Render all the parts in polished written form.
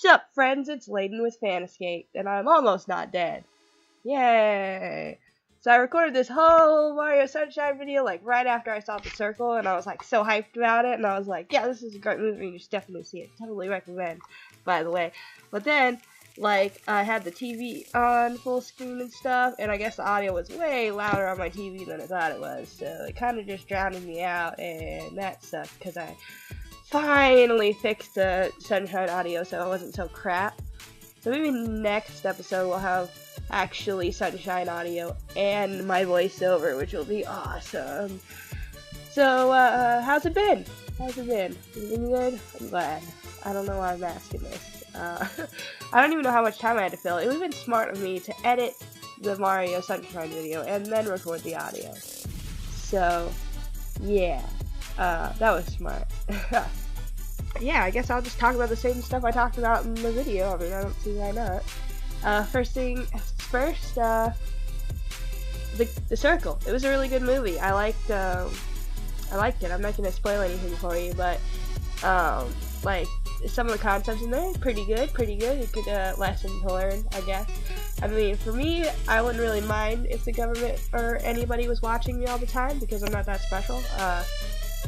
Sup, friends? It's Layden with Fanescape, and I'm almost not dead. Yay! So I recorded this whole Mario Sunshine video like right after I saw The Circle, and I was like so hyped about it, and I was like, yeah, this is a great movie, you should definitely see it. Totally recommend, by the way. But then, like, I had the TV on full screen and stuff, and I guess the audio was way louder on my TV than I thought it was, so it kind of just drowned me out, and that sucked, because I finally fixed the Sunshine audio so it wasn't so crap. So maybe next episode we'll have actually Sunshine audio and my voiceover, which will be awesome. So, how's it been? How's it been? Is it good? I'm glad. I don't know why I'm asking this. I don't even know how much time I had to fill. It would have been smart of me to edit the Mario Sunshine video and then record the audio. So, yeah. That was smart. Yeah, I guess I'll just talk about the same stuff I talked about in the video. I mean, I don't see why not. First thing first, The Circle. It was a really good movie. I liked it. I'm not gonna spoil anything for you, but like some of the concepts in there, pretty good. A good lesson to learn, I guess. I mean, for me, I wouldn't really mind if the government or anybody was watching me all the time because I'm not that special.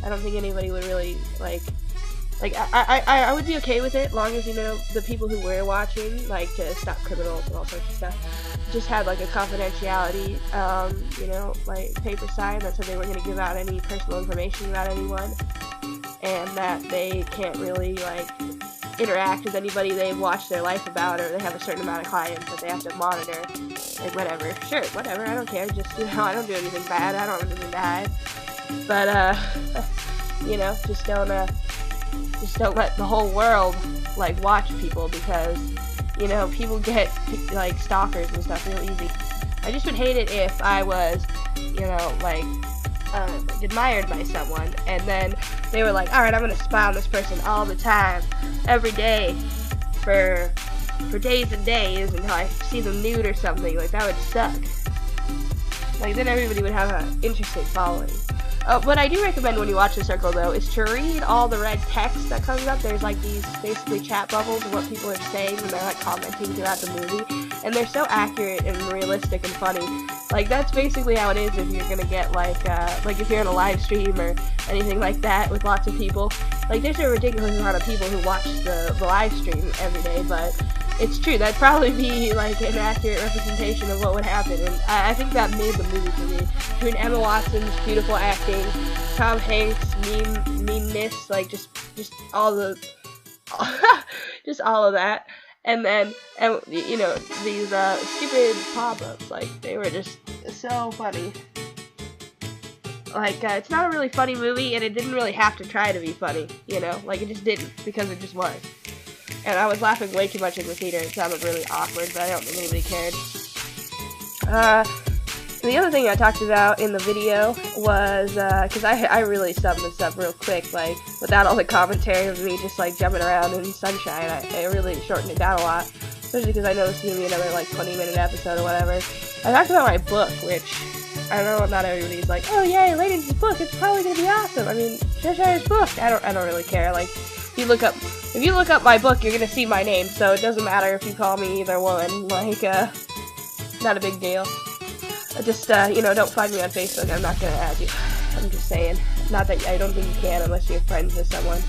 I don't think anybody would really like I would be okay with it, long as, you know, the people who were watching, like, to stop criminals and all sorts of stuff, just had, like, a confidentiality, you know, like, paper sign that said they weren't going to give out any personal information about anyone, and that they can't really, like, interact with anybody they've watched their life about, or they have a certain amount of clients that they have to monitor, like, whatever. Sure, whatever, I don't care, just, you know, I don't do anything bad, I don't do anything bad, but, you know, just don't let the whole world, like, watch people, because, you know, people get, like, stalkers and stuff real easy. I just would hate it if I was, you know, like, admired by someone, and then they were like, alright, I'm gonna spy on this person all the time, every day, for days and days, until I see them nude or something. Like, that would suck. Like, then everybody would have an interesting following. What I do recommend when you watch The Circle, though, is to read all the red text that comes up. There's, like, these basically chat bubbles of what people are saying when they're, like, commenting throughout the movie. And they're so accurate and realistic and funny. Like, that's basically how it is if you're gonna get, like if you're in a live stream or anything like that with lots of people. Like, there's a ridiculous amount of people who watch the live stream every day, but it's true. That'd probably be, like, an accurate representation of what would happen, and I think that made the movie for me. Between Emma Watson's beautiful acting, Tom Hanks' meanness, like, just all the, just all of that, and you know, these, stupid pop-ups, like, they were just so funny. Like, it's not a really funny movie, and it didn't really have to try to be funny, you know? Like, it just didn't, because it just was. And I was laughing way too much in the theater. It sounded really awkward, but I don't think anybody cared. The other thing I talked about in the video was, because I really summed this up real quick, like, without all the commentary of me just, like, jumping around in sunshine. I really shortened it down a lot, especially because I know this is going to be another, like, 20-minute episode or whatever. I talked about my book, which, I know not everybody's like, oh, yay, Layden's book, it's probably going to be awesome. I mean, Cheshire's book. I don't really care. Like, if you look up my book, you're gonna see my name, so it doesn't matter if you call me either one. Like, not a big deal. Just, you know, don't find me on Facebook. I'm not gonna add you. I'm just saying. Not that I don't think you can unless you're friends with someone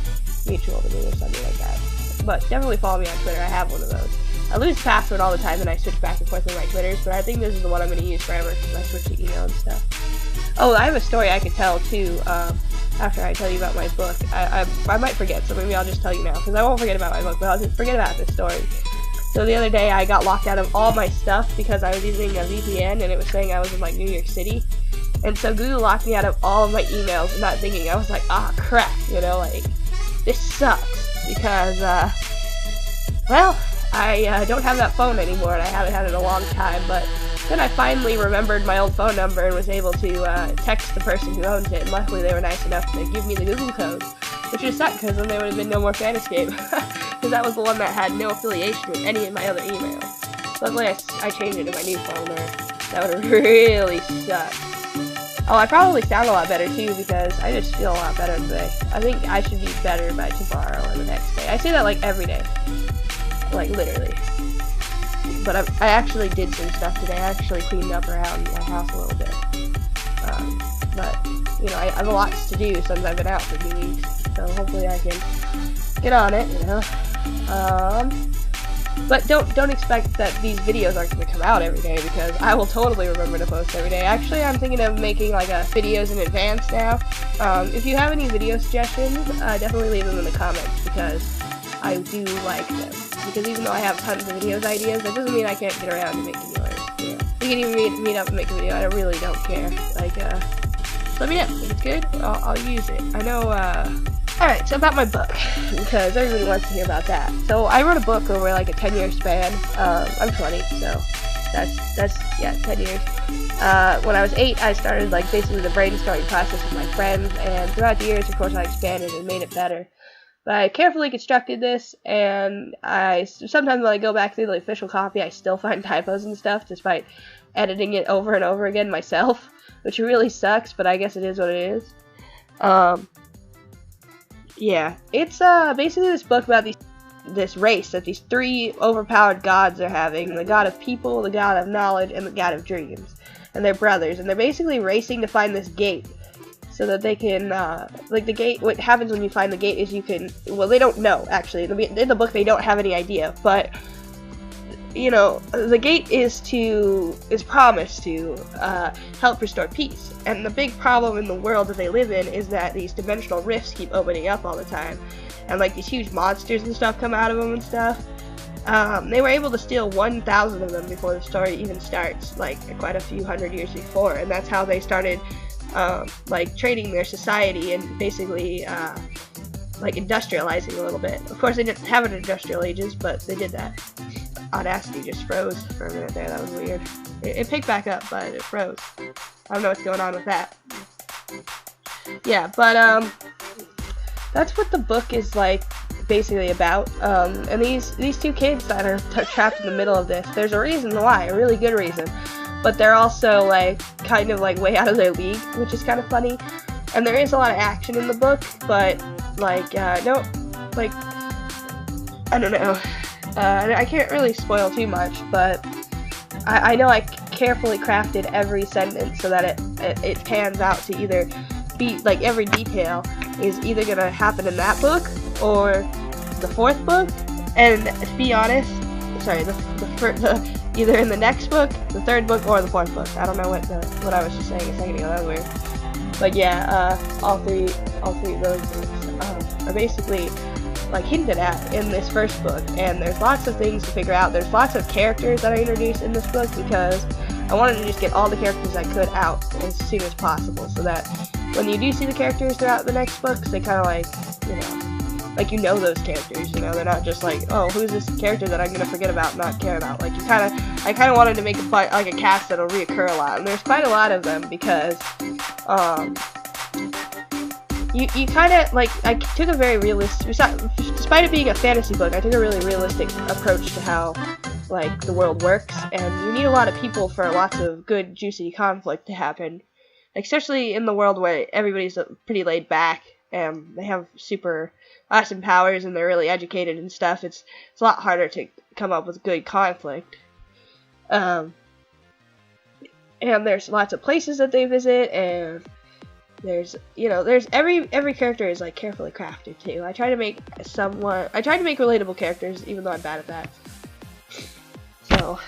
mutual to me or something like that. But definitely follow me on Twitter. I have one of those. I lose password all the time, and I switch back and forth with my Twitters, but I think this is the one I'm gonna use forever because I switch to email and stuff. Oh, I have a story I could tell too. After I tell you about my book. I might forget, so maybe I'll just tell you now, because I won't forget about my book, but I'll just forget about this story. So the other day, I got locked out of all my stuff because I was using a VPN, and it was saying I was in, like, New York City. And so Google locked me out of all of my emails, and not thinking, I was like, ah, crap, you know, like, this sucks, because, well, I don't have that phone anymore, and I haven't had it in a long time, but then I finally remembered my old phone number and was able to text the person who owns it, and luckily they were nice enough to give me the Google code, which would suck because then there would have been no more Fanescape, because that was the one that had no affiliation with any of my other emails. Luckily I changed it to my new phone, or that would have really sucked. Oh, I probably sound a lot better too because I just feel a lot better today. I think I should be better by tomorrow or the next day. I say that like every day. like literally. But I actually did some stuff today. I actually cleaned up around my house a little bit. But, you know, I have a lot to do since I've been out for 2 weeks. So hopefully I can get on it, you know. But don't expect that these videos aren't going to come out every day, because I will totally remember to post every day. Actually, I'm thinking of making like videos in advance now. If you have any video suggestions, definitely leave them in the comments, because I do like them. Because even though I have tons of videos ideas, that doesn't mean I can't get around to making yours. You know, we can even meet up and make a video. I really don't care. Like, let me know if it's good. I'll use it. I know. Alright, so about my book, because everybody wants to hear about that. So I wrote a book over like a 10-year span. I'm 20, so that's 10 years. When I was 8, I started like basically the brainstorming process with my friends, and throughout the years, of course, I expanded and made it better. But I carefully constructed this, and sometimes when I go back through the official copy, I still find typos and stuff, despite editing it over and over again myself, which really sucks, but I guess it is what it is. Yeah, it's basically this book about this race that these 3 overpowered gods are having: the god of people, the god of knowledge, and the god of dreams. And they're brothers, and they're basically racing to find this gate, so that they can, like the gate, what happens when you find the gate is you can, well, they don't know, actually. In the book, they don't have any idea, but, you know, the gate is promised to help restore peace. And the big problem in the world that they live in is that these dimensional rifts keep opening up all the time, and like these huge monsters and stuff come out of them and stuff. They were able to steal 1,000 of them before the story even starts, like quite a few hundred years before, and that's how they started like training their society and basically like industrializing a little bit. Of course, they didn't have an industrial ages, but they did that. Audacity just froze for a minute there. That was weird. It picked back up, but it froze. I don't know what's going on with that. Yeah, but that's what the book is like basically about. And these 2 kids that are trapped in the middle of this, there's a reason why, a really good reason. But they're also like kind of like way out of their league, which is kind of funny. And there is a lot of action in the book, but like no, like I don't know. I can't really spoil too much, but I know I carefully crafted every sentence so that it pans out to either be like every detail is either gonna happen in that book or the 4th book. And to be honest, sorry, either in the next book, the 3rd book, or the 4th book. I don't know what I was just saying a second ago. That was weird. But yeah, all three of those books are basically like hinted at in this first book, and there's lots of things to figure out. There's lots of characters that I introduced in this book because I wanted to just get all the characters I could out as soon as possible, so that when you do see the characters throughout the next books, they kind of like, you know, like you know those characters, you know, they're not just like, oh, who's this character that I'm gonna forget about and not care about. Like I kind of wanted to make a cast that'll reoccur a lot, and there's quite a lot of them because you kind of, like, I took a very realistic, despite it being a fantasy book, I took a really realistic approach to how, like, the world works, and you need a lot of people for lots of good, juicy conflict to happen, especially in the world where everybody's pretty laid back, and they have super awesome powers, and they're really educated and stuff. It's a lot harder to come up with good conflict. And there's lots of places that they visit, and there's every character is like carefully crafted too. I try to make relatable characters, even though I'm bad at that. So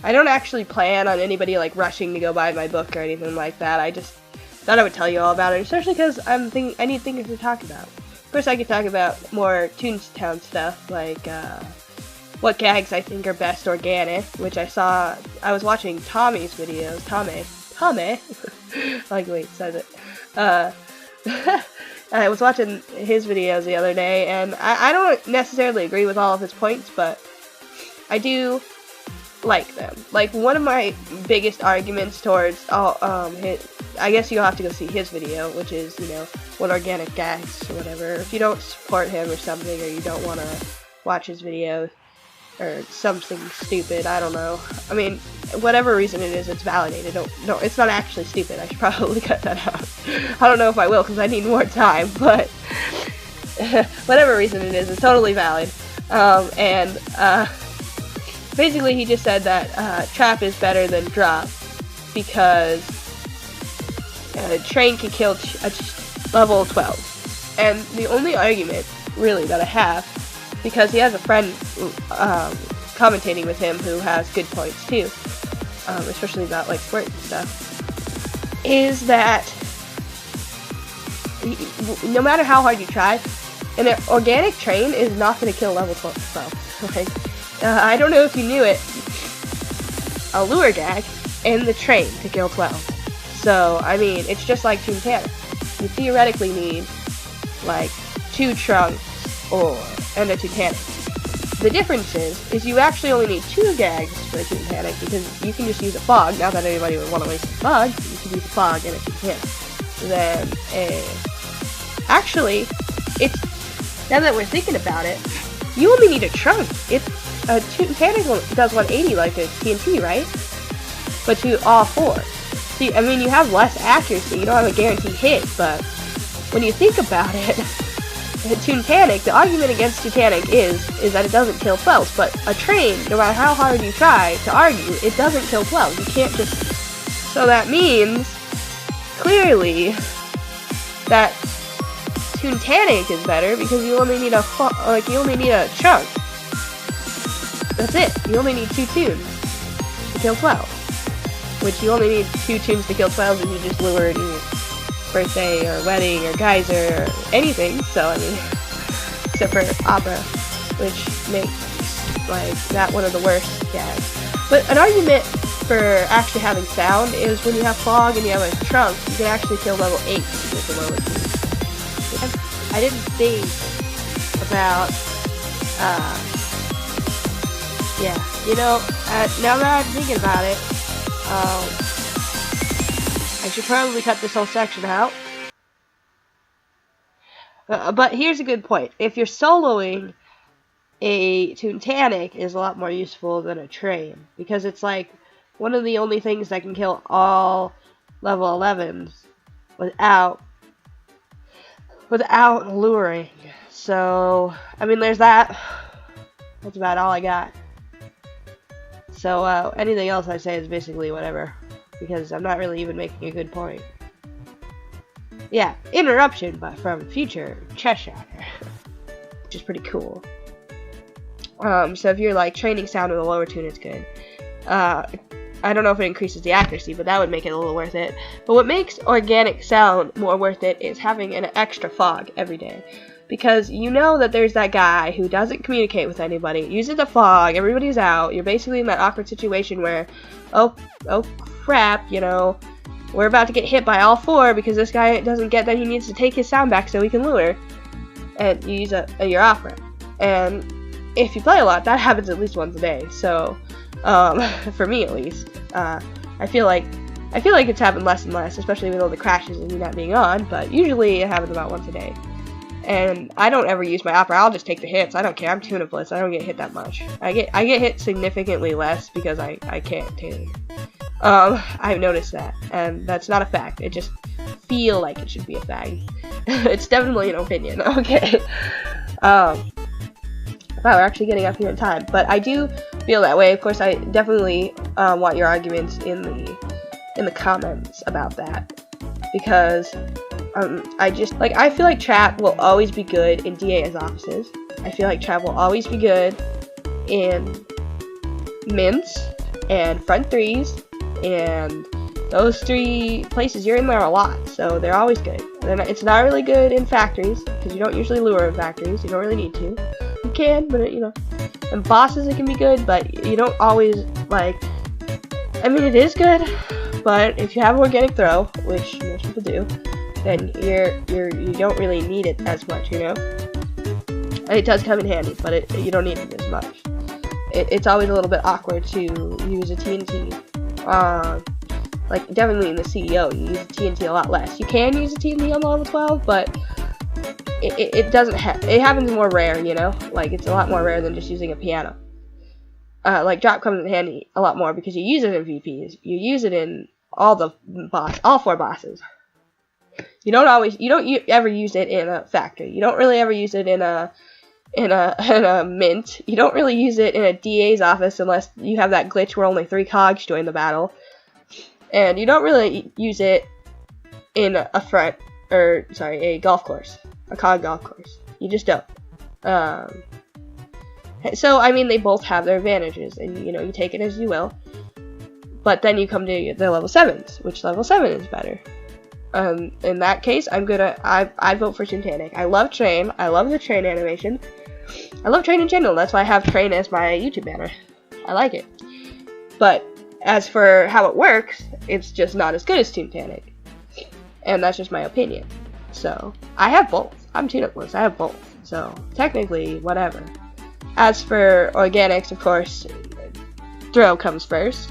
I don't actually plan on anybody like rushing to go buy my book or anything like that. I just thought I would tell you all about it, especially because I need things to talk about. Of course, I could talk about more Toontown stuff, like what gags I think are best organic, which I was watching Tommy's videos. Tommy. Like the way he says it. I was watching his videos the other day, and I don't necessarily agree with all of his points, but I do like them. Like, one of my biggest arguments towards I guess you'll have to go see his video, which is, what organic gags or whatever. If you don't support him or something, or you don't want to watch his video, or something stupid, I don't know. I mean, whatever reason it is, it's validated. No, it's not actually stupid. I should probably cut that out. I don't know if I will, because I need more time, but whatever reason it is, it's totally valid. And basically he just said that Trap is better than Drop because Train can kill level 12. And the only argument, really, that I have, because he has a friend commentating with him who has good points too, especially about like squirt and stuff, is that no matter how hard you try, an organic Train is not going to kill level 12. Like, I don't know if you knew it, a lure gag and the Train to kill 12. So, I mean, it's just like Toontantic. You theoretically need, like, 2 Trunks and a Toontantic. The difference is you actually only need 2 gags for a Toontantic, because you can just use a Fog. Not that anybody would want to waste a Fog, you can use a Fog and a Toontantic. Then, actually, now that we're thinking about it, you only need a Trunk. A Toontantic does 180 like a TNT, right? But to all 4. See, I mean, you have less accuracy, you don't have a guaranteed hit, but when you think about it, Toontantic, the argument against Toontantic is that it doesn't kill 12s, but a Train, no matter how hard you try to argue, it doesn't kill 12s. You can't just... So that means, clearly, that Toontantic is better because you only need a Chunk. That's it. You only need 2 tunes to kill 12. Which you only need 2 tunes to kill 12 if you just lured your birthday or wedding or geyser or anything. So, I mean, except for Opera, which makes, like, that one of the worst gags. But an argument for actually having sound is when you have Fog and you have a Trunk, you can actually kill level 8 with the lower tunes. I didn't think about, yeah, you know, now that I'm thinking about it, I should probably cut this whole section out. But here's a good point. If you're soloing, a Toontantic is a lot more useful than a Train, because it's like one of the only things that can kill all level 11s without luring. So, I mean, there's that. That's about all I got. So, anything else I say is basically whatever, because I'm not really even making a good point. Yeah, interruption, but from future Cheshire, which is pretty cool. So if you're, like, training sound with a lower tune, it's good. I don't know if it increases the accuracy, but that would make it a little worth it. But what makes organic sound more worth it is having an extra Fog every day. Because you know that there's that guy who doesn't communicate with anybody, uses the Fog, everybody's out, you're basically in that awkward situation where, oh crap, you know, we're about to get hit by all 4 because this guy doesn't get that he needs to take his sound back so he can lure. And you use your Opera. And if you play a lot, that happens at least once a day. So, for me at least, I feel like it's happened less and less, especially with all the crashes and me not being on, but usually it happens about once a day. And I don't ever use my Opera, I'll just take the hits, I don't care, I'm tune-upless, I don't get hit that much. I get hit significantly less because I can't tune. I've noticed that, and that's not a fact, it just feel like it should be a fact. It's definitely an opinion, okay. Wow, we're actually getting up here in time, but I do feel that way. Of course, I definitely want your arguments in the comments about that, because I feel like Trap will always be good in DA's offices. I feel like Trap will always be good in mints and front threes, and those 3 places you're in there a lot, so they're always good. And it's not really good in factories, because you don't usually lure in factories, you don't really need to. You can, but you know, in bosses it can be good, but you don't always, like, I mean, it is good, but if you have organic throw, which most people do, then you don't really need it as much, you know? It does come in handy, but you don't need it as much. It's always a little bit awkward to use a TNT. Like, definitely in the CEO, you use a TNT a lot less. You can use a TNT on level 12, but it doesn't it happens more rare, you know? Like, it's a lot more rare than just using a piano. Like, Drop comes in handy a lot more because you use it in VPs. You use it in all 4 bosses. You don't ever use it in a factory. You don't really ever use it in a in a mint. You don't really use it in a DA's office unless you have that glitch where only 3 cogs join the battle. And you don't really use it in a golf course. A cog golf course. You just don't. So, I mean, they both have their advantages, and, you know, you take it as you will. But then you come to the level 7s, which level 7 is better. In that case, I vote for Titanic. I love Train. I love the Train animation. I love Train in general. That's why I have Train as my YouTube banner. I like it. But as for how it works, it's just not as good as Titanic. And that's just my opinion. So, I have both. I'm Tunipless. I have both. So, technically, whatever. As for organics, of course, throw comes first.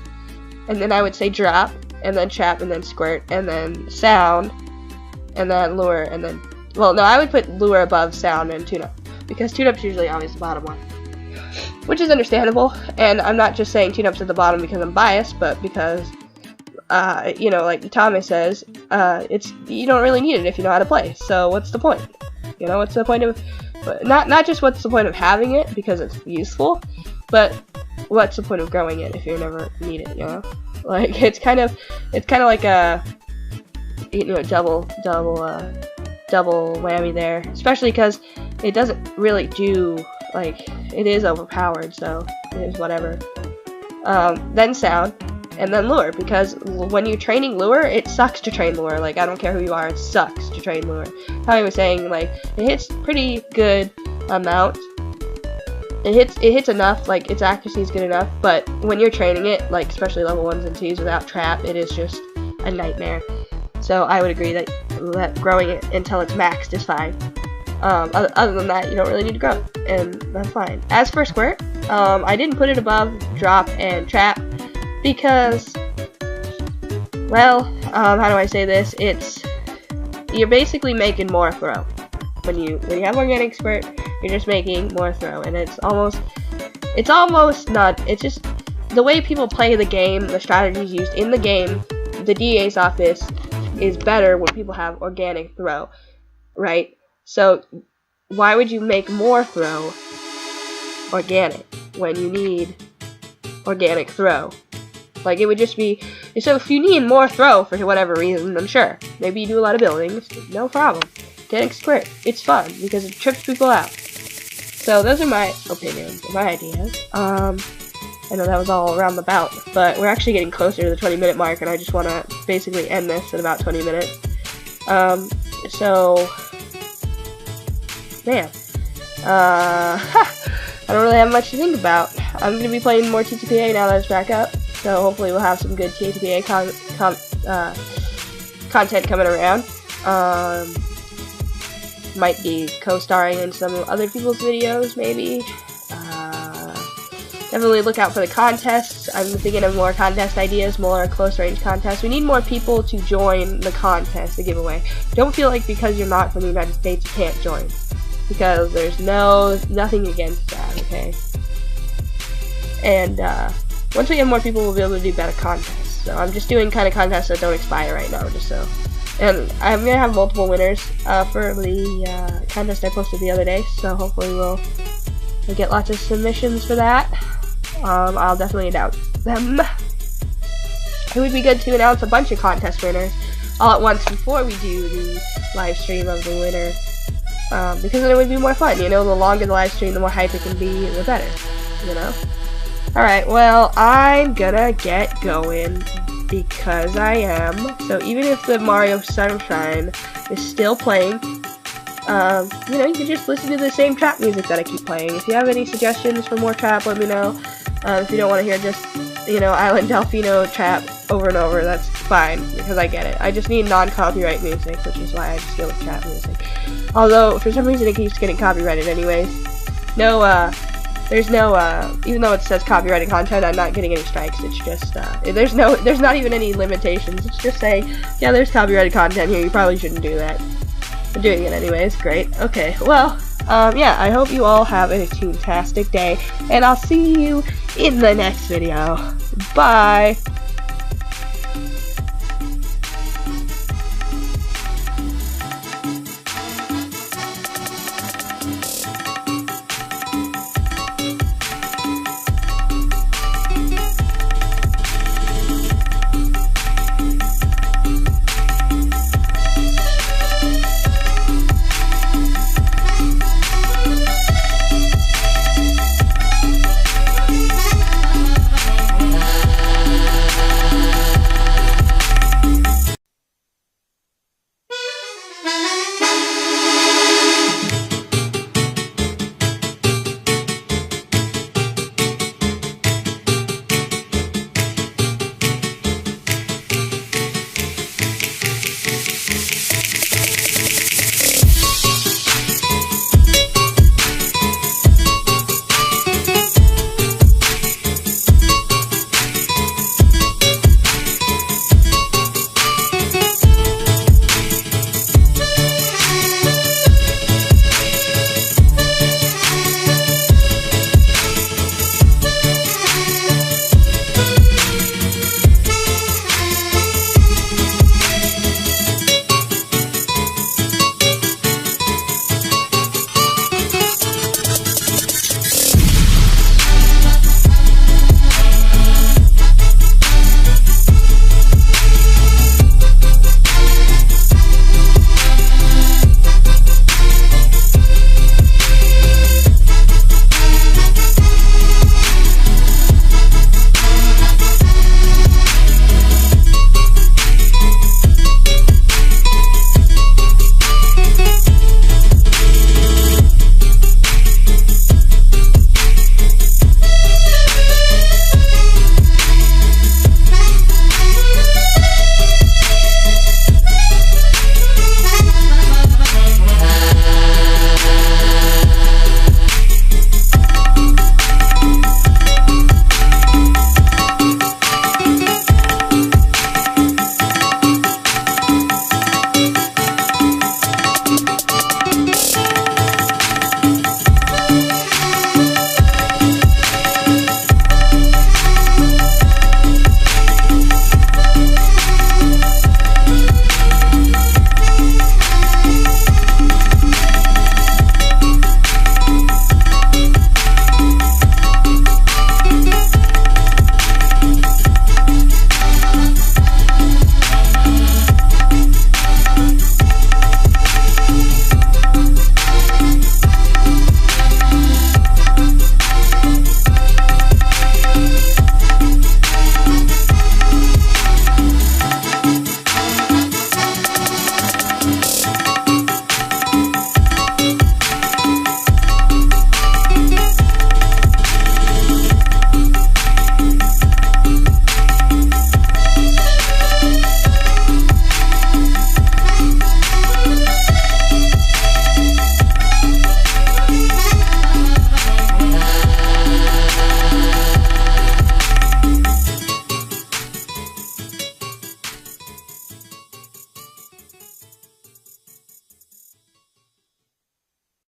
And then I would say drop, and then trap, and then squirt, and then sound, and then lure, and then... Well, no, I would put lure above sound and tune-up. Because tune-up's usually always the bottom one. Which is understandable, and I'm not just saying tune-up's at the bottom because I'm biased, but because, you know, like Tommy says, you don't really need it if you know how to play. So what's the point? You know, what's the point of... Not just what's the point of having it, because it's useful, but what's the point of growing it if you never need it, you know? Like, it's kind of like a, you know, double whammy there, especially because it doesn't really do, like, it is overpowered, so it is whatever. Then sound, and then lure, because when you're training lure, it sucks to train lure. Like, I don't care who you are, it sucks to train lure. Tommy was saying, like, it hits pretty good amount. It hits enough, like, its accuracy is good enough, but when you're training it, like, especially level 1s and 2s without trap, it is just a nightmare. So I would agree that growing it until it's maxed is fine. Other than that, you don't really need to grow it, and that's fine. As for squirt, I didn't put it above drop and trap, because, well, how do I say this? You're basically making more throw. When you have organic squirt, you're just making more throw, and it's almost not, it's just, the way people play the game, the strategies used in the game, the DA's office is better when people have organic throw, right? So, why would you make more throw organic when you need organic throw? Like, it would just be, so if you need more throw for whatever reason, then sure, maybe you do a lot of buildings, no problem. Organic squirt, it's fun, because it trips people out. So those are my opinions, my ideas. I know that was all around the bout, but we're actually getting closer to the 20-minute mark, and I just want to basically end this in about 20 minutes. So, man, I don't really have much to think about. I'm going to be playing more TTPA now that it's back up, so hopefully we'll have some good TTPA content coming around. Might be co-starring in some other people's videos, maybe. Definitely look out for the contests. I'm thinking of more contest ideas, more close-range contests. We need more people to join the contest, the giveaway. Don't feel like because you're not from the United States you can't join, because there's nothing against that, okay? And once we have more people, we'll be able to do better contests. So I'm just doing kind of contests that don't expire right now, just so. And I'm gonna have multiple winners for the contest I posted the other day. So hopefully we'll get lots of submissions for that. I'll definitely announce them. It would be good to announce a bunch of contest winners all at once before we do the live stream of the winner, because then it would be more fun. You know, the longer the live stream, the more hype it can be, the better. You know. All right. Well, I'm gonna get going because I am. So even if the Mario Sunshine is still playing, you know, you can just listen to the same trap music that I keep playing. If you have any suggestions for more trap, let me know. If you don't want to hear just, you know, Island Delfino trap over and over, that's fine, because I get it. I just need non-copyright music, which is why I just go with trap music. Although, for some reason, it keeps getting copyrighted anyways. There's no, even though it says copyrighted content, I'm not getting any strikes. It's just, there's not even any limitations. It's just saying, yeah, there's copyrighted content here, you probably shouldn't do that. I'm doing it anyways, great. Okay, well, yeah, I hope you all have a fantastic day, and I'll see you in the next video. Bye!